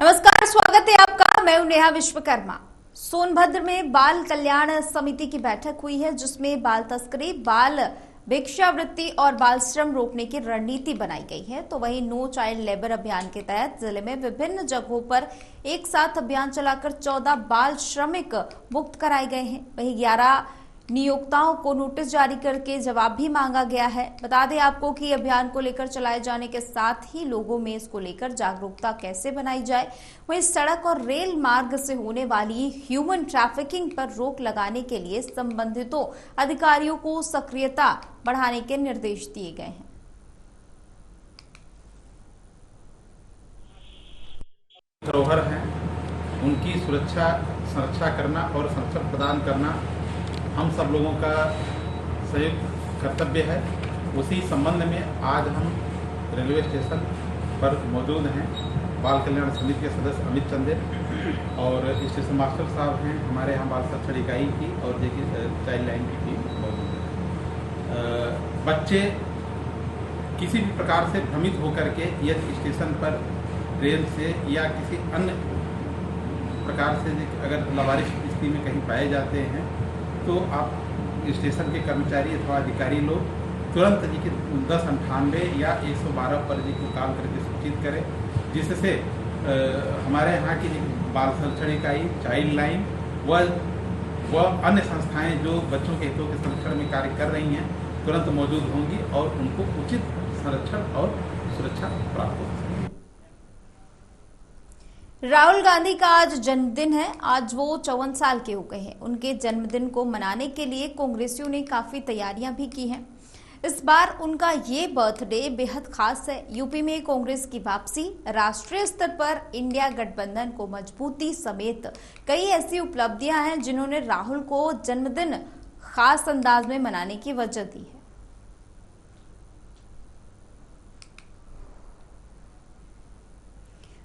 नमस्कार, स्वागत है आपका। मैं हूं नेहा विश्वकर्मा। सोनभद्र में बाल कल्याण समिति की बैठक हुई है, जिसमें बाल तस्करी, बाल भिक्षावृत्ति और बाल श्रम रोकने की रणनीति बनाई गई है। तो वहीं नो चाइल्ड लेबर अभियान के तहत जिले में विभिन्न जगहों पर एक साथ अभियान चलाकर 14 बाल श्रमिक मुक्त कराए गए हैं। वहीं 11 नियोक्ताओं को नोटिस जारी करके जवाब भी मांगा गया है। बता दें आपको कि अभियान को लेकर चलाए जाने के साथ ही लोगों में इसको लेकर जागरूकता कैसे बनाई जाए, वहीं सड़क और रेल मार्ग से होने वाली ह्यूमन ट्रैफिकिंग पर रोक लगाने के लिए संबंधितों अधिकारियों को सक्रियता बढ़ाने के निर्देश दिए गए हैं। धरोहर हैं, उनकी संरक्षा करना और संरक्षण प्रदान करना हम सब लोगों का संयुक्त कर्तव्य है। उसी संबंध में आज हम रेलवे स्टेशन पर मौजूद हैं। बाल कल्याण समिति के सदस्य अमित चंदेल और स्टेशन मास्टर साहब हैं हमारे यहाँ बाल संरक्षण इकाई की, और देखिए चाइल्ड लाइन की टीम मौजूद है। बच्चे किसी भी प्रकार से भ्रमित होकर के यदि स्टेशन पर रेल से या किसी अन्य प्रकार से अगर लावारिस स्थिति में कहीं पाए जाते हैं तो आप स्टेशन के कर्मचारी अथवा अधिकारी लोग तुरंत जी के 1098 या 112 पर जी को कॉल करके सूचित करें, जिससे हमारे यहाँ की बाल संरक्षण इकाई, चाइल्ड लाइन व अन्य संस्थाएं जो बच्चों के हितों के संरक्षण में कार्य कर रही हैं तुरंत मौजूद होंगी और उनको उचित संरक्षण और सुरक्षा प्राप्त होगी। राहुल गांधी का आज जन्मदिन है। आज वो 54 साल के हो गए हैं। उनके जन्मदिन को मनाने के लिए कांग्रेसियों ने काफी तैयारियां भी की हैं। इस बार उनका ये बर्थडे बेहद खास है। यूपी में कांग्रेस की वापसी, राष्ट्रीय स्तर पर इंडिया गठबंधन को मजबूती समेत कई ऐसी उपलब्धियां हैं जिन्होंने राहुल को जन्मदिन खास अंदाज में मनाने की वजह दी है।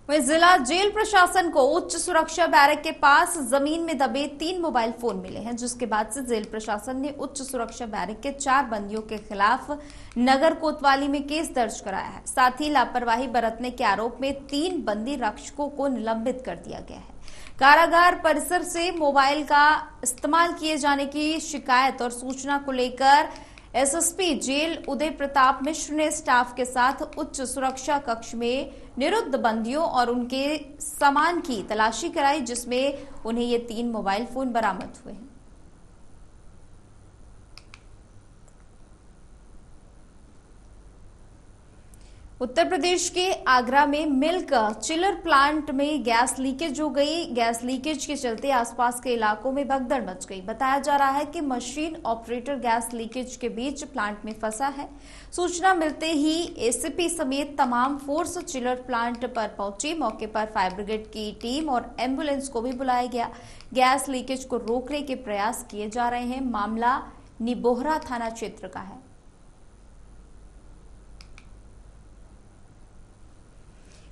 वहीं जिला जेल प्रशासन को उच्च सुरक्षा बैरक के पास जमीन में दबे 3 मोबाइल फोन मिले हैं, जिसके बाद से जेल प्रशासन ने उच्च सुरक्षा बैरक के 4 बंदियों के खिलाफ नगर कोतवाली में केस दर्ज कराया है। साथ ही लापरवाही बरतने के आरोप में 3 बंदी रक्षकों को निलंबित कर दिया गया है। कारागार परिसर से मोबाइल का इस्तेमाल किए जाने की शिकायत और सूचना को लेकर एसएसपी जेल उदय प्रताप मिश्र ने स्टाफ के साथ उच्च सुरक्षा कक्ष में निरुद्ध बंदियों और उनके सामान की तलाशी कराई, जिसमें उन्हें ये 3 मोबाइल फोन बरामद हुए हैं। उत्तर प्रदेश के आगरा में मिल्क चिलर प्लांट में गैस लीकेज हो गई। गैस लीकेज के चलते आसपास के इलाकों में भगदड़ मच गई। बताया जा रहा है कि मशीन ऑपरेटर गैस लीकेज के बीच प्लांट में फंसा है। सूचना मिलते ही एसीपी समेत तमाम फोर्स चिलर प्लांट पर पहुंची। मौके पर फायर ब्रिगेड की टीम और एम्बुलेंस को भी बुलाया गया। गैस लीकेज को रोकने के प्रयास किए जा रहे हैं। मामला निबोहरा थाना क्षेत्र का है।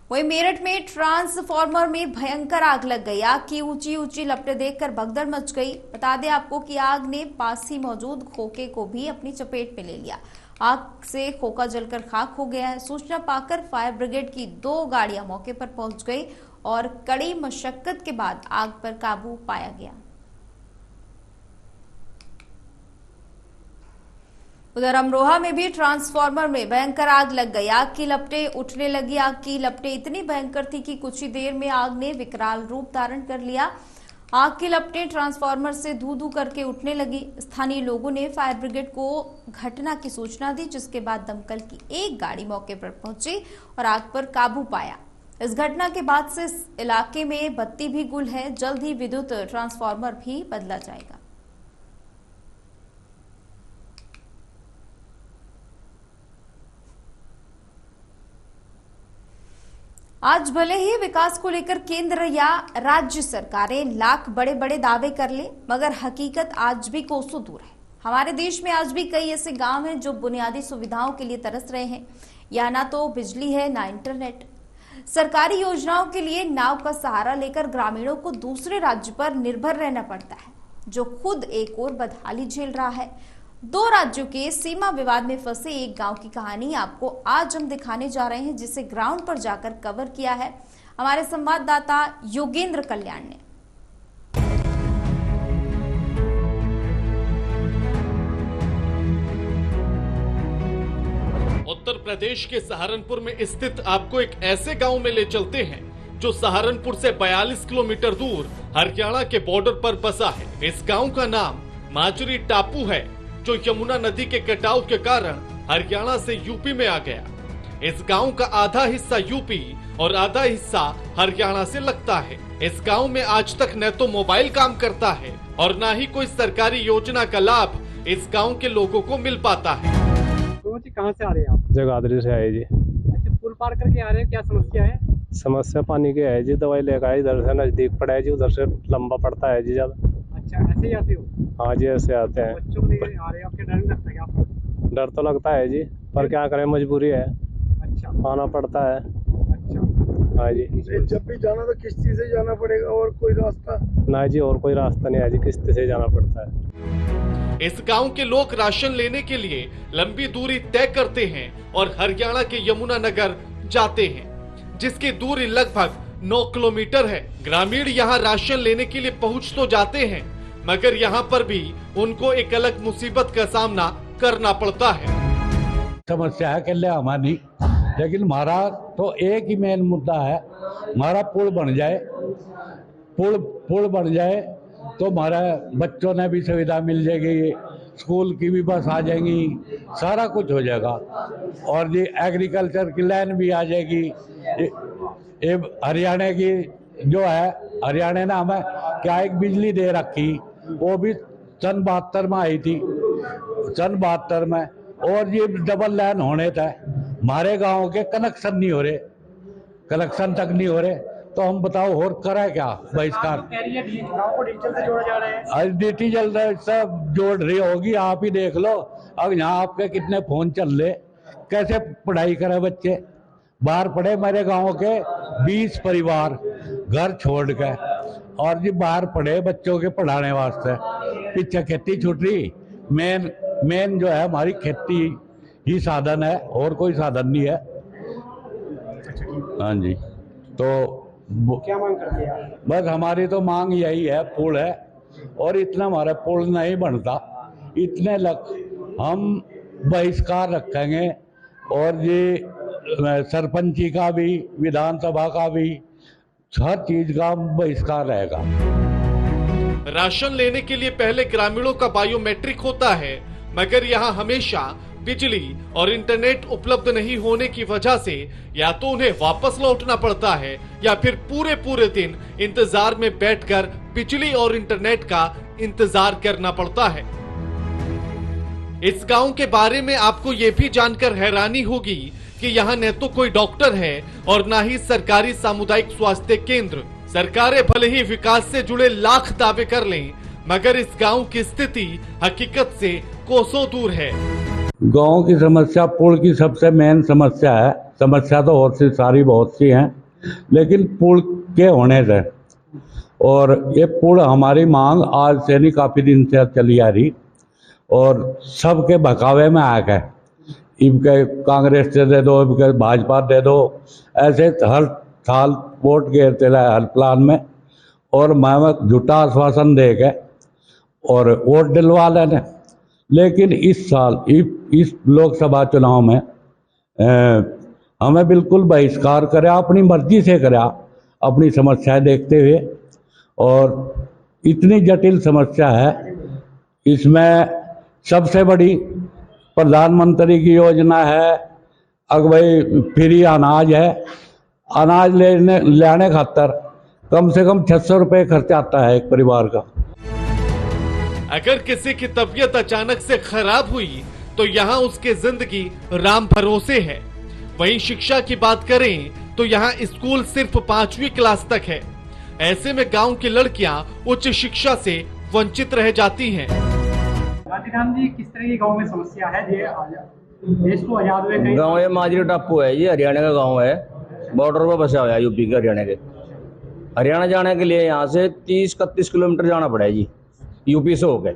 वहीं मेरठ में ट्रांसफार्मर में भयंकर आग लग गई। आग की ऊंची ऊंची लपटें देखकर भगदड़ मच गई। बता दें आपको कि आग ने पास ही मौजूद खोखे को भी अपनी चपेट में ले लिया। आग से खोखा जलकर खाक हो गया है। सूचना पाकर फायर ब्रिगेड की 2 गाड़ियां मौके पर पहुंच गई और कड़ी मशक्कत के बाद आग पर काबू पाया गया। उधर अमरोहा में भी ट्रांसफार्मर में भयंकर आग लग गई। आग की लपटें उठने लगी। आग की लपटें इतनी भयंकर थी कि कुछ ही देर में आग ने विकराल रूप धारण कर लिया। आग की लपटें ट्रांसफार्मर से धू धू करके उठने लगी। स्थानीय लोगों ने फायर ब्रिगेड को घटना की सूचना दी, जिसके बाद दमकल की एक गाड़ी मौके पर पहुंची और आग पर काबू पाया। इस घटना के बाद से इस इलाके में बत्ती भी गुल है। जल्द ही विद्युत ट्रांसफार्मर भी बदला जाएगा। आज भले ही विकास को लेकर केंद्र या राज्य सरकारें लाख बड़े बड़े दावे कर ले, मगर हकीकत आज भी कोसों दूर है। हमारे देश में आज भी कई ऐसे गांव हैं जो बुनियादी सुविधाओं के लिए तरस रहे हैं। या ना तो बिजली है, ना इंटरनेट। सरकारी योजनाओं के लिए नाव का सहारा लेकर ग्रामीणों को दूसरे राज्य पर निर्भर रहना पड़ता है, जो खुद एक और बदहाली झेल रहा है। 2 राज्यों के सीमा विवाद में फंसे एक गांव की कहानी आपको आज हम दिखाने जा रहे हैं, जिसे ग्राउंड पर जाकर कवर किया है। हमारे संवाददाता योगेंद्र कल्याण ने। उत्तर प्रदेश के सहारनपुर में स्थित आपको एक ऐसे गांव में ले चलते हैं जो सहारनपुर से 42 किलोमीटर दूर हरियाणा के बॉर्डर पर बसा है। इस गांव का नाम माजरी टापू है, जो यमुना नदी के कटाव के कारण हरियाणा से यूपी में आ गया। इस गांव का आधा हिस्सा यूपी और आधा हिस्सा हरियाणा से लगता है। इस गांव में आज तक न तो मोबाइल काम करता है और न ही कोई सरकारी योजना का लाभ इस गांव के लोगों को मिल पाता है। कहाँ से आ रहे हैं आप? जगाधरी से आए जी। अच्छा, पुल पार करके आ रहे हैं, क्या समस्या है? समस्या पानी की है जी, दवाई लेकर आए, इधर से नजदीक पड़ा है जी, उधर से लंबा पड़ता है जी ज्यादा। अच्छा, ऐसे ही आते हो? हाँ जी, ऐसे आते हैं। बच्चों को लेकर आ रहे हैं, आपके डर नहीं लगता क्या आपको? डर तो लगता है जी, पर क्या करें, मजबूरी है। अच्छा, आना पड़ता है। अच्छा। हाँ जी। जब भी जाना तो किश्ती से जाना पड़ेगा, और कोई रास्ता ना जी, और कोई रास्ता नहीं है जी, किश्ती से जाना पड़ता है। इस गांव के लोग राशन लेने के लिए लंबी दूरी तय करते हैं और हरियाणा के यमुना नगर जाते हैं, जिसकी दूरी लगभग 9 किलोमीटर है। ग्रामीण यहां राशन लेने के लिए पहुंच तो जाते हैं, मगर यहां पर भी उनको एक अलग मुसीबत का सामना करना पड़ता है। समस्या है कल्ले हमारी, लेकिन हमारा तो एक ही मेन मुद्दा है, हमारा पुल बन जाए। पुल बन जाए तो हमारा बच्चों ने भी सुविधा मिल जाएगी, स्कूल की भी बस आ जाएंगी, सारा कुछ हो जाएगा। और ये एग्रीकल्चर की लाइन भी आ जाएगी। ये हरियाणा की जो है, हरियाणा ने हमें क्या एक बिजली दे रखी, वो भी सन 72 में आई थी, सन 72 में। और ये डबल लाइन होने थे, हमारे गांव के कनेक्शन नहीं हो रहे, कनेक्शन तक नहीं हो रहे, तो हम बताओ और करें क्या? बहिष्कार। गाँव को डिजिटल से जोड़ा जा रहा है। डिजिटल सब जोड़ रही होगी, आप ही देख लो। अब यहाँ आपके कितने फोन चल रहे, कैसे पढ़ाई करे बच्चे? बाहर पढ़े मेरे गांव के 20 परिवार घर छोड़ के, और जी बाहर पढ़े बच्चों के पढ़ाने वास्ते। पीछे खेती छूट रही, मेन जो है हमारी खेती ही साधन है, और कोई साधन नहीं है। हाँ जी, तो क्या मांग करते हैं? बस हमारी तो मांग यही है, पुल है, और इतना हमारा पुल नहीं बनता, इतने हम बहिष्कार रखेंगे। और ये सरपंची का भी, विधानसभा का भी, हर चीज का बहिष्कार रहेगा। राशन लेने के लिए पहले ग्रामीणों का बायोमेट्रिक होता है, मगर यहाँ हमेशा बिजली और इंटरनेट उपलब्ध नहीं होने की वजह से या तो उन्हें वापस लौटना पड़ता है या फिर पूरे दिन इंतजार में बैठकर बिजली और इंटरनेट का इंतजार करना पड़ता है। इस गांव के बारे में आपको ये भी जानकर हैरानी होगी कि यहाँ न तो कोई डॉक्टर है और न ही सरकारी सामुदायिक स्वास्थ्य केंद्र। सरकारें भले ही विकास से जुड़े लाख दावे कर लें, मगर इस गांव की स्थिति हकीकत से कोसों दूर है। गांव की समस्या पुल की सबसे मेन समस्या है। समस्या तो और सी सारी बहुत सी हैं, लेकिन पुल के होने से, और ये पुल हमारी मांग आज से नहीं काफ़ी दिन से चली आ रही, और सबके बहकावे में आ गए, इनके कांग्रेस से दे दो, इनके भाजपा दे दो, ऐसे हर साल वोट घेरते रहे हर प्लान में, और मैं झूठा आश्वासन दे के और वोट दिलवा लेने। लेकिन इस साल इस लोकसभा चुनाव में हमें बिल्कुल बहिष्कार करे, अपनी मर्जी से करे, अपनी समस्याएं देखते हुए। और इतनी जटिल समस्या है, इसमें सबसे बड़ी प्रधानमंत्री की योजना है, भाई फ्री अनाज है। अनाज लेने खातर कम से कम 600 रुपये खर्चा आता है एक परिवार का। अगर किसी की तबीयत अचानक से खराब हुई तो यहाँ उसकी जिंदगी राम भरोसे है। वहीं शिक्षा की बात करें तो यहाँ स्कूल सिर्फ 5वीं क्लास तक है। ऐसे में गांव की लड़कियां उच्च शिक्षा से वंचित रह जाती हैं। गांधीधाम जी, किस तरह की गांव में समस्या है? देश को आजाद हुए कहीं गाँव ये माजरी टापू है, ये हरियाणा का गाँव है, बॉर्डर पर बसा हुआ है यूपी के हरियाणा के। हरियाणा जाने के लिए यहाँ से 30-31 किलोमीटर जाना पड़ा है जी, यूपी से होकर।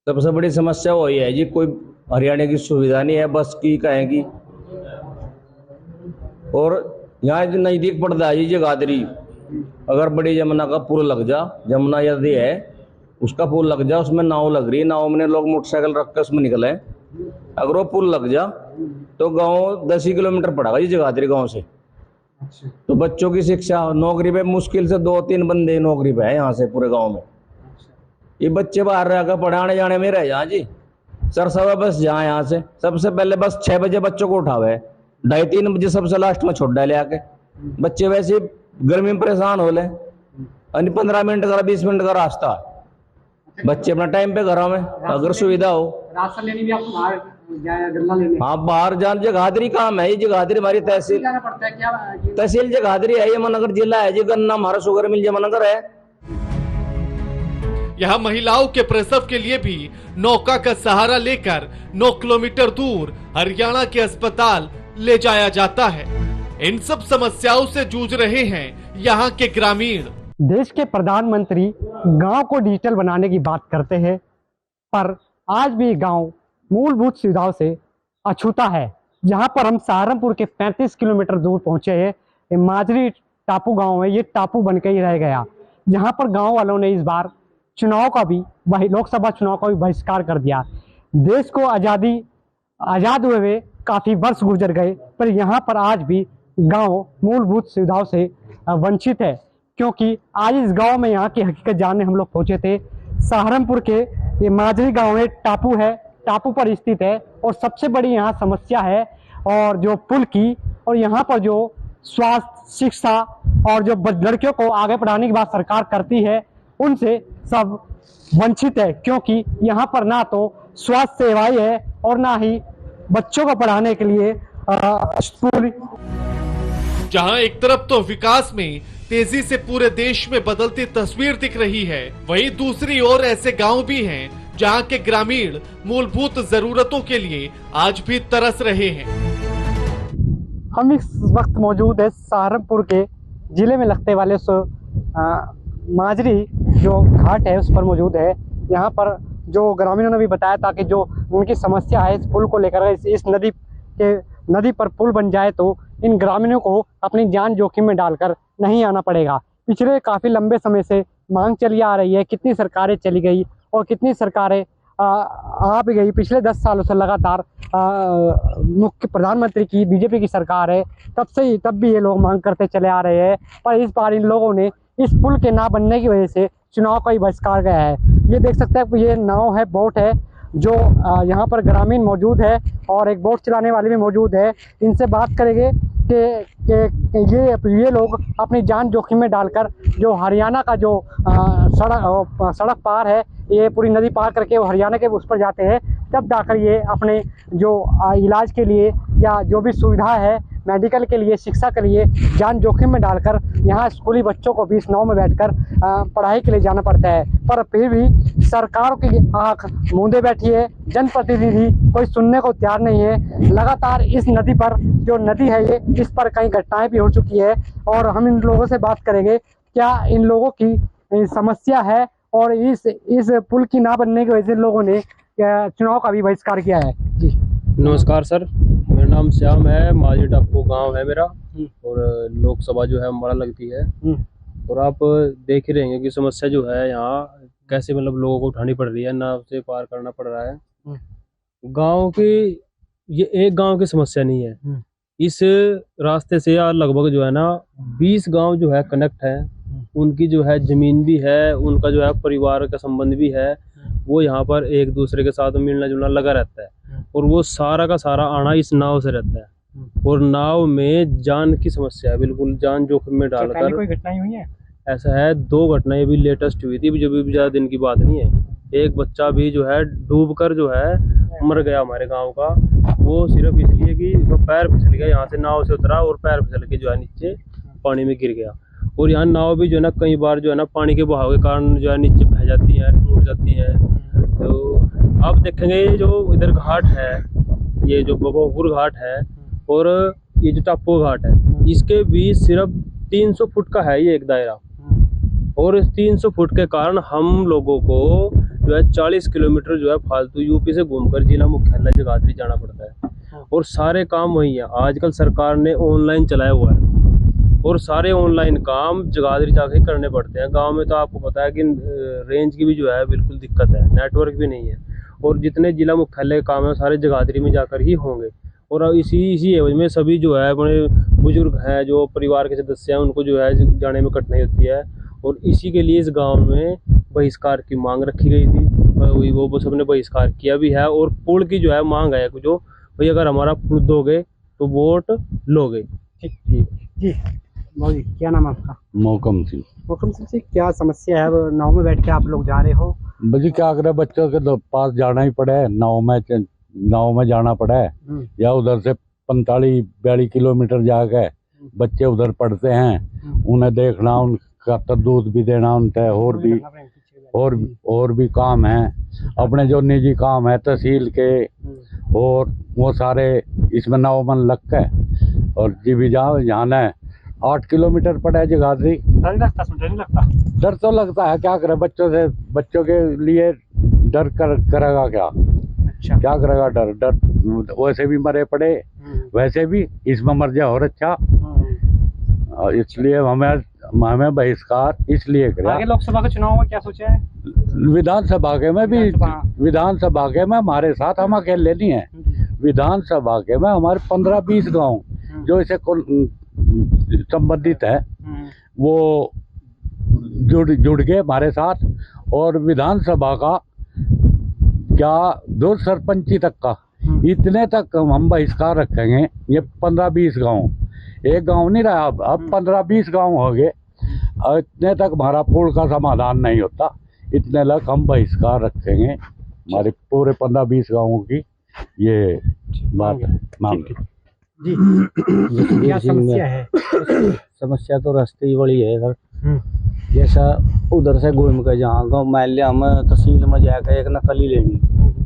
सबसे बड़ी समस्या वही है जी, कोई हरियाणा की सुविधा नहीं है, बस की कहेंगी। और यहाँ जो नजदीक पड़ता है ये जगाधरी, अगर बड़ी यमुना का पुल लग जा, यमुना यदि है उसका पुल लग जा, उसमें नाव लग रही है, नाव में लोग मोटरसाइकिल रख कर उसमें निकले, अगर वो पुल लग जा तो गांव 10 ही किलोमीटर पड़ेगा ये जगाधरी गांव से। तो बच्चों की शिक्षा, नौकरी पे मुश्किल से 2-3 बंदे नौकरी पे है यहाँ से पूरे गांव में। ये बच्चे बाहर रहकर पढ़ाने जाने में रह जा जी, सरसवा बस जहाँ यहाँ से सबसे पहले बस 6 बजे बच्चों को उठावे, 2:30-3 बजे सबसे लास्ट में छोड़ डाले आके। बच्चे वैसे गर्मी में परेशान हो ले, 15 मिनट का 20 मिनट का रास्ता, बच्चे अपना टाइम पे घरों में अगर सुविधा हो। राशन लेने भी आपको बाहर गन्ना लेने? हाँ बाहर जान, जगाधरी काम है ये, जगाधरी हमारी तहसील जाना पड़ता है क्या? तहसील जगाधरी है, यमुनानगर जिला है जी, गन्ना हमारा शुगर मिल यमुनानगर है। यहाँ महिलाओं के प्रसव के लिए भी नौका का सहारा लेकर 9 किलोमीटर दूर हरियाणा के अस्पताल ले जाया जाता है। इन सब समस्याओं से जूझ रहे हैं यहाँ के ग्रामीण। देश के प्रधानमंत्री गांव को डिजिटल बनाने की बात करते हैं, पर आज भी गांव मूलभूत सुविधाओं से अछूता है। जहां पर हम सहारनपुर के 35 किलोमीटर दूर पहुंचे हैं, ये माजरी टापू गांव है, ये टापू बन के ही रह गया। जहां पर गांव वालों ने इस बार चुनाव का भी, लोकसभा चुनाव का भी बहिष्कार कर दिया। देश को आज़ाद हुए काफ़ी वर्ष गुजर गए, पर यहाँ पर आज भी गांव मूलभूत सुविधाओं से वंचित है। क्योंकि आज इस गांव में यहाँ की हकीकत जानने हम लोग पहुँचे थे। सहारनपुर के ये माजरी गांव है, टापू है, टापू पर स्थित है, और सबसे बड़ी यहाँ समस्या है और जो पुल की, और यहाँ पर जो स्वास्थ्य, शिक्षा और जो लड़कियों को आगे पढ़ाने की बात सरकार करती है, उनसे सब वंचित है। क्योंकि यहाँ पर ना तो स्वास्थ्य सेवाएं है और ना ही बच्चों को पढ़ाने के लिए स्कूल। जहां एक तरफ तो विकास में तेजी से पूरे देश में बदलती तस्वीर दिख रही है, वहीं दूसरी ओर ऐसे गांव भी हैं जहां के ग्रामीण मूलभूत जरूरतों के लिए आज भी तरस रहे हैं। हम इस वक्त मौजूद है सहारनपुर के जिले में लगते वाले माजरी जो घाट है उस पर मौजूद है। यहाँ पर जो ग्रामीणों ने भी बताया था कि जो उनकी समस्या है इस पुल को लेकर, इस नदी पर पुल बन जाए तो इन ग्रामीणों को अपनी जान जोखिम में डालकर नहीं आना पड़ेगा। पिछले काफ़ी लंबे समय से मांग चली आ रही है, कितनी सरकारें चली गई और कितनी सरकारें आ भी गई। पिछले 10 सालों से लगातार मुख्य प्रधानमंत्री की बीजेपी की सरकार है, तब भी ये लोग मांग करते चले आ रहे हैं। पर इस बार इन लोगों ने इस पुल के ना बनने की वजह से चुनाव का ही बहिष्कार गया है। ये देख सकते हैं, ये नाव है, बोट है, जो यहाँ पर ग्रामीण मौजूद है और एक बोट चलाने वाले भी मौजूद है। इनसे बात करेंगे कि ये लोग अपनी जान जोखिम में डालकर जो हरियाणा का जो सड़क पार है, ये पूरी नदी पार करके वो हरियाणा के उस पर जाते हैं, तब जाकर ये अपने जो इलाज के लिए या जो भी सुविधा है मेडिकल के लिए, शिक्षा के लिए जान जोखिम में डालकर यहाँ स्कूली बच्चों को भी इस नाव में बैठकर पढ़ाई के लिए जाना पड़ता है। पर फिर भी सरकारों की आंख मूंदे बैठी है, जनप्रतिनिधि कोई सुनने को तैयार नहीं है। लगातार इस नदी पर, जो नदी है ये, इस पर कई घटनाएं भी हो चुकी है और हम इन लोगों से बात करेंगे क्या इन लोगों की समस्या है और इस पुल की ना बनने की वजह से लोगों ने चुनाव का भी बहिष्कार किया है। जी नमस्कार सर, मेरा नाम श्याम है, माजरी टापू गांव है मेरा और लोकसभा जो है अम्बाला लगती है। और आप देख ही रहेंगे कि समस्या जो है यहाँ कैसे मतलब लोगों को उठानी पड़ रही है, नाव से पार करना पड़ रहा है। गांव की ये एक गांव की समस्या नहीं है, इस रास्ते से यार लगभग जो है ना 20 गांव जो है कनेक्ट है, उनकी जो है जमीन भी है, उनका जो है परिवार का संबंध भी है, वो यहाँ पर एक दूसरे के साथ मिलना जुलना लगा रहता है और वो सारा का सारा आना इस नाव से रहता है। और नाव में जान की समस्या है, बिल्कुल जान जोखिम में डालकर। कोई घटनाएं हुई है? ऐसा है, 2 घटनाएं भी लेटेस्ट हुई थी, जो भी ज़्यादा दिन की बात नहीं है। एक बच्चा भी जो है डूबकर जो है मर गया हमारे गांव का, वो सिर्फ इसलिए कि वो पैर फिसल गया, यहाँ से नाव से उतरा और पैर फिसल के जो है नीचे पानी में गिर गया। और यहाँ नाव भी जो है ना कई बार जो है ना पानी के बहाव के कारण जो है नीचे बह जाती है, टूट जाती है। तो आप देखेंगे जो इधर घाट है, ये जो बबोपुर घाट है और ये जो टापू घाट है, इसके बीच सिर्फ 300 फुट का है ये एक दायरा। और इस 300 फुट के कारण हम लोगों को जो है 40 किलोमीटर जो है फालतू यूपी से घूमकर जिला मुख्यालय जगाधरी जाना पड़ता है। और सारे काम वही है। आजकल सरकार ने ऑनलाइन चलाया हुआ है, और सारे ऑनलाइन काम जगाधरी जाके करने पड़ते हैं। गांव में तो आपको पता है कि रेंज की भी जो है बिल्कुल दिक्कत है, नेटवर्क भी नहीं है, और जितने जिला मुख्यालय के काम है सारे जगाधरी में जाकर ही होंगे। और इसी एवज में सभी जो है अपने बुजुर्ग हैं, जो परिवार के सदस्य हैं, उनको जो है जाने में कठिनाई होती है। और इसी के लिए इस गांव में बहिष्कार की मांग रखी गई थी, वो सबने बहिष्कार किया भी है। और पुल की जो है मांग है जो भाई अगर हमारा पुल दोगे तो वोट लोगे। ठीक जी मौजी, क्या नाम है आपका? मौकम सिंह। मौकम सिंह जी, क्या समस्या है? अब नाव में बैठ के आप लोग जा रहे हो? बल्कि क्या करे, बच्चों के तो पास जाना ही पड़े, नाव में जाना पड़े, या उधर से 45-42 किलोमीटर जाके बच्चे उधर पढ़ते हैं, उन्हें देखना, उनका तो दूध भी देना, उनसे और भी काम है, अपने जो निजी काम है तहसील के, और वो सारे इसमें नाव मन लग के, और जी भी जाना है 8 किलोमीटर पड़ा जगाधरी। डर नहीं लगता? डर तो लगता है, क्या करे, बच्चों के लिए डर करेगा क्या? अच्छा, क्या करेगा? डर वैसे भी मरे पड़े, वैसे भी इसमें मर जाए और अच्छा। इसलिए हमें बहिष्कार इसलिए करें। आगे लोकसभा के चुनाव में क्या सोचा है? विधानसभा के में भी, विधानसभा के में हमारे साथ हम अकेले नहीं है, विधानसभा के में हमारे 15-20 गांव जो इसे संबंधित है, वो जुड़ के हमारे साथ, और विधानसभा का क्या 2 सरपंची तक का, इतने तक हम बहिष्कार रखेंगे। ये 15-20 गांव, एक गांव नहीं रहा, अब 15-20 गांव हो गए, इतने तक हमारा पुल का समाधान नहीं होता, इतने तक हम बहिष्कार रखेंगे। हमारे पूरे 15-20 गांवों की ये बात है, मांग जी। क्या समस्या है? समस्या तो रास्ते ही बड़ी है सर। जैसा उधर से घूम के जहाँ गाँव मान लिया, हम तहसील में जाकर एक नकल ही लेनी,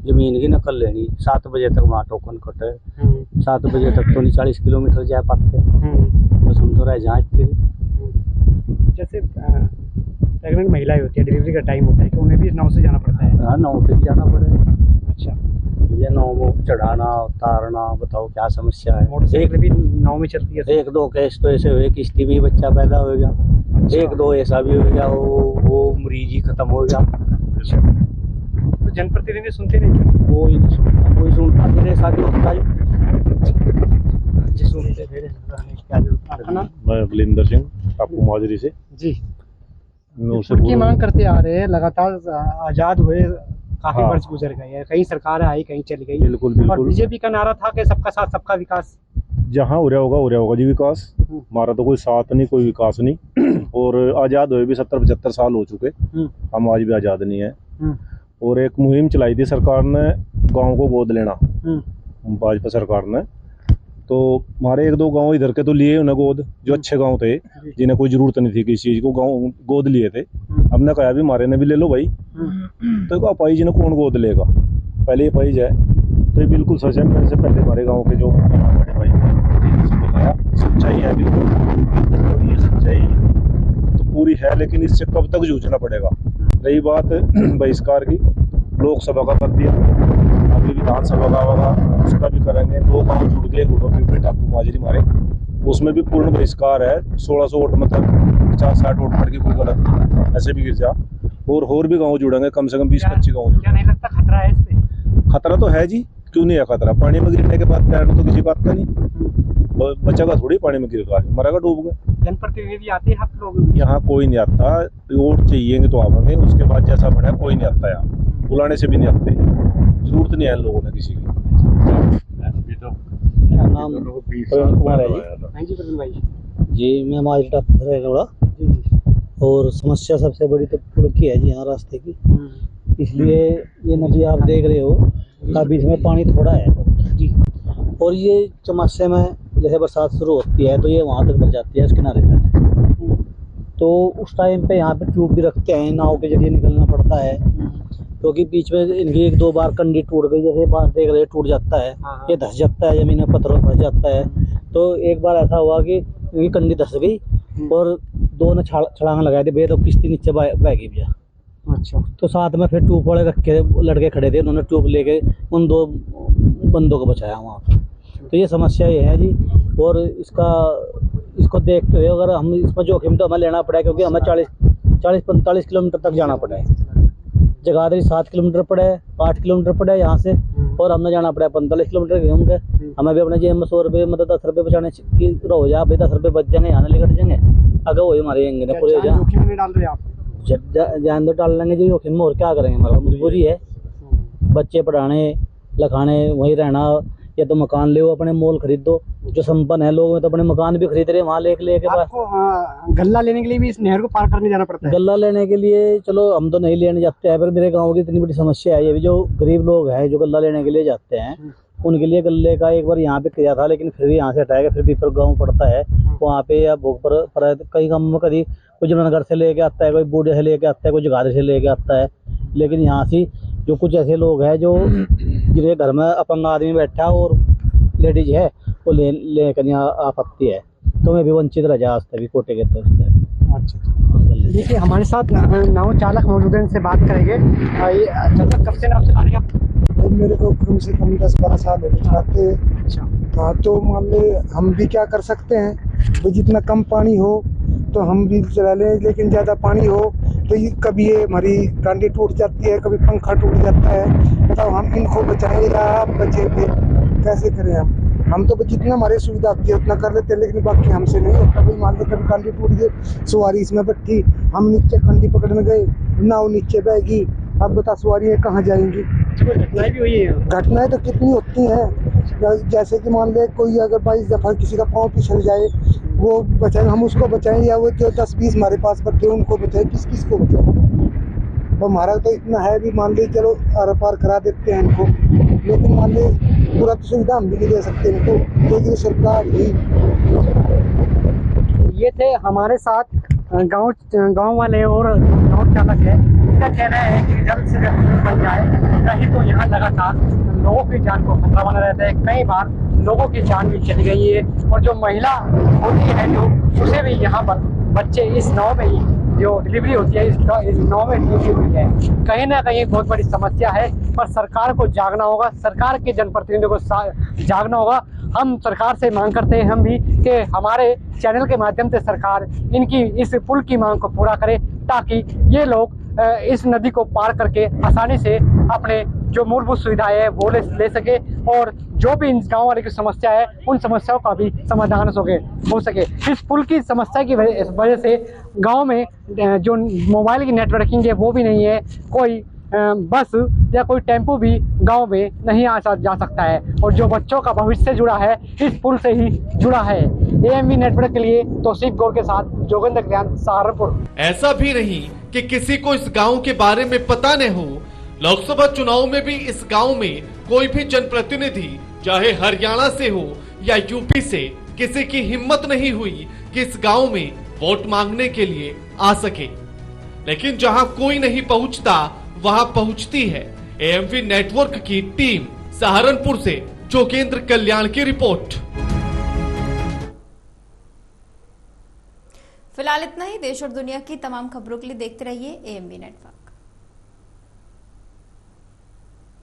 जमीन की नकल लेनी, 7 बजे तक वहाँ टोकन कटे, 7 बजे तक तो नहीं 40 किलोमीटर जा पाते, बस हम तो रह जाए। जैसे प्रेग्नेंट महिलाएं होती है, डिलीवरी का टाइम होता है, कि उन्हें भी नाव से जाना पड़ता है? हाँ, नाव से भी जाना पड़ेगा। अच्छा, ये नाव में चढ़ाना उतारना, बताओ क्या समस्या है। मोटरसाइकिल भी नाव में चलती है? 1-2 केस तो ऐसे हुए, किश्ती में बच्चा पैदा हो गया। अच्छा। 1-2 ऐसा भी हो गया, वो मरीज ही खत्म हो गया। अच्छा, तो जनप्रतिनिधि सुनते नहीं? कोई नहीं सुनता, कोई सुनता नहीं, ऐसा क्यों होता है? मैं बलिंदर सिंह, टापू माजरी से जी। उनकी मांग करते आ रहे हैं लगातार, आजाद हुए काफी वर्ष गुजर गए हैं, कहीं सरकार आई कहीं चली गई। बिल्कुल। और बीजेपी का नारा था कि सबका साथ सबका विकास, जहाँ हो रहा होगा जी विकास। हमारा तो कोई साथ नहीं, कोई विकास नहीं। और आज़ाद हुए भी 70-75 साल हो चुके, हम आज भी आज़ाद नहीं है। और एक मुहिम चलाई थी सरकार ने, गाँव को गोद लेना, भाजपा सरकार ने, तो हमारे 1-2 गांव इधर के तो लिए उन्हें गोद, जो अच्छे गांव थे, जिन्हें कोई जरूरत नहीं थी किसी चीज़ को, गांव गोद लिए थे। हमने कहा भी हमारे ने भी ले लो भाई, तो कहा पाई जी ने कौन गोद लेगा, पहले ये पाई जाए। तो ये बिल्कुल सच है, मेरे से पहले हमारे गाँव के जो बड़े भाई बताया, सच्चाई है बिल्कुल, और ये सच्चाई तो पूरी है, लेकिन इससे कब तक जूझना पड़ेगा। रही बात बहिष्कार की, लोकसभा का कर दिया, अभी विधानसभा का होगा, उसका भी करेंगे। 2 गांव जुड़ गए, गुड़ो टापू माजरी मारे, उसमें भी पूर्ण बहिष्कार है। 1600 वोट मतलब 50-60 वोट पड़ के कोई गलत नहीं, ऐसे भी गिर जा। और भी गांव जुड़ेंगे, कम से कम 20-25 गाँव। क्या नहीं लगता खतरा है इस पे? खतरा तो है जी, क्यों नहीं है खतरा? पानी में गिरने के बाद तैरना तो किसी बात का नहीं, बच्चा का थोड़ी पानी में गिर रहा है, मरेगा डूब गए। जनप्रतिनिधि आते हैं आप लोग? यहाँ कोई नहीं आता, वोट चाहिए तो आवेंगे, उसके बाद जैसा बना कोई नहीं आता यहाँ, बुलाने से भी नहीं आते, जरूरत नहीं है लोगों ने किसी की। नाम कुमार है जी, मैं माजरी टापू से रहने वाला। और समस्या सबसे बड़ी तो पुल की है जी, यहाँ रास्ते की। इसलिए ये नदी आप देख रहे हो, अभी इसमें पानी थोड़ा है जी, और ये चौमासे में जैसे बरसात शुरू होती है तो ये वहाँ तक भर जाती है इस किनारे तक। तो उस टाइम पे यहाँ पे ट्यूब भी रखते हैं, नाव के जरिए निकलना पड़ता है, क्योंकि बीच में इनकी 1-2 बार कंडी टूट गई, जैसे बांध देख रहे टूट जाता है, ये धस जाता है, जमीन में पत्थरों फंस जाता है। तो एक बार ऐसा हुआ कि इनकी कंडी धस गई और 2 ने छलांग लगाए थे, भैया तो किश्ती नीचे बह गई भैया। अच्छा, तो साथ में फिर ट्यूब वाले रख के लड़के खड़े थे, उन्होंने ट्यूब लेके उन 2 बंदों को बचाया वहाँ। तो ये समस्या ये है जी, और इसका इसको देखते हुए अगर हम इसमें जोखिम तो हमें लेना पड़ा, क्योंकि हमें 40-45 किलोमीटर तक जाना पड़ा है। जगाधरी 7 किलोमीटर पड़ा है, 8 किलोमीटर पड़ा है यहाँ से, और हमने जाना पड़ा है 45 किलोमीटर घूम के। हमें भी अपने जेब में 100 रुपये मतलब 10 रुपये बचाने की रहो जा भाई, 10 रुपये बच जाएंगे, यहाँ निकट जाएंगे, अगर वही हमारे यंगे पूरे हो जाए। जोखिम नहीं डाल रहे आप? जान तो डाल लेंगे जो जोखिम में, और क्या करेंगे, हमारा मजबूरी है। बच्चे पढ़ाने लिखाने, वहीं रहना, या तो मकान ले अपने, मोल खरीद दो। जो संपन्न है लोग तो अपने मकान भी खरीद रहे हैं वहाँ लेके आपको गल्ला लेने के लिए भी इस नहर को पार करने जाना पड़ता है? गल्ला लेने के लिए चलो हम तो नहीं लेने जाते हैं, पर मेरे गांव की इतनी बड़ी समस्या है ये भी, जो गरीब लोग हैं जो गल्ला लेने के लिए जाते हैं उनके लिए गल्ले का एक बार यहाँ पे किया था, लेकिन फिर भी यहाँ से हटाया गया। फिर बीपर गाँव पड़ता है वहाँ पे, या भोग पर कई गाँव में कभी कोई जमनगर से लेके आता है, कोई बूढ़े से लेके आता है, कोई जगाधरी से लेके आता है। लेकिन यहाँ से जो कुछ ऐसे लोग हैं जो जिनके घर में अपंग आदमी बैठा और लेडीज है, वो लेकर यहाँ आपत्ति है, तो मैं भी वंचित रह जा भी कोटे के तरफ से। अच्छा, देखिए हमारे साथ नाव चालक मौजूद है, इनसे बात करेंगे। ये चालक कब से नाव चला रहे हैं? मेरे को कम से कम 10-12 साल हो चलाते हैं। हाँ, तो मान ले हम भी क्या कर सकते हैं, तो जितना कम पानी हो तो हम भी चला लें, लेकिन ज़्यादा पानी हो तो ये कभी ये हमारी डांडी टूट जाती है, कभी पंखा टूट जाता है। बताओ हम इनको बचाएं या आप बचेंगे, कैसे करें हम तो जितना हमारी सुविधा होती है उतना कर लेते हैं, लेकिन बाकी हमसे नहीं होता। भाई मान लो कभी कंडी टूट गई, सवारी इसमें बैठी, हम नीचे कंडी पकड़ने गए, नाव नीचे बहेगी, अब बता सवारियाँ कहाँ जाएंगी? घटनाएं भी हुई है? घटनाएं तो कितनी होती हैं, जैसे कि मान ले कोई अगर 22 दफ़ा किसी का पाँव फिसल जाए, वो बचाएं, हम उसको बचाएं, या वो जो 10-20 हमारे पास बैठे उनको बचाएं, किस को बचाएं? तो हमारा तो इतना है भी, मान ली चलो आर पार करा देते हैं इनको, लेकिन मान ली पूरा तो सुविधा हम भी नहीं दे सकते इनको, लेकिन सरकार ही। ये थे हमारे साथ गांव वाले और नाव चालक है। इनका कहना है कि जल्द से जल्द बन जाए, नहीं तो यहाँ लगातार लोगों की जान को खतरा बना रहता है। कई बार लोगों की जान भी चली गई है, और जो महिला होती है जो उसे भी यहाँ पर बच्चे इस नाव में ही जो डिलीवरी होती है इस नाव में डिलीवरी हुई है। कहीं ना कहीं बहुत बड़ी समस्या है, पर सरकार को जागना होगा, सरकार के जनप्रतिनिधियों को जागना होगा। हम सरकार से मांग करते हैं हम भी कि हमारे चैनल के माध्यम से सरकार इनकी इस पुल की मांग को पूरा करे, ताकि ये लोग इस नदी को पार करके आसानी से अपने जो मूलभूत सुविधाएं है वो ले सके, और जो भी इन गाँव वाले की समस्या है उन समस्याओं का भी समाधान हो सके। इस पुल की समस्या की वजह से गांव में जो मोबाइल की नेटवर्किंग है वो भी नहीं है, कोई बस या कोई टेम्पो भी गांव में नहीं जा सकता है, और जो बच्चों का भविष्य जुड़ा है इस पुल से ही जुड़ा है। AMV नेटवर्क के लिए तौसीफ गौर के साथ जोगेंद्र कल्याण, सहारनपुर। ऐसा भी नहीं कि किसी को इस गांव के बारे में पता न हो। लोकसभा चुनाव में भी इस गांव में कोई भी जनप्रतिनिधि, चाहे हरियाणा से हो या यूपी से, किसी की हिम्मत नहीं हुई कि इस गांव में वोट मांगने के लिए आ सके। लेकिन जहां कोई नहीं पहुंचता वहां पहुंचती है AMV नेटवर्क की टीम। सहारनपुर से जोगेंद्र कल्याण की रिपोर्ट। फिलहाल इतना ही। देश और दुनिया की तमाम खबरों के लिए देखते रहिए AMV नेटवर्क।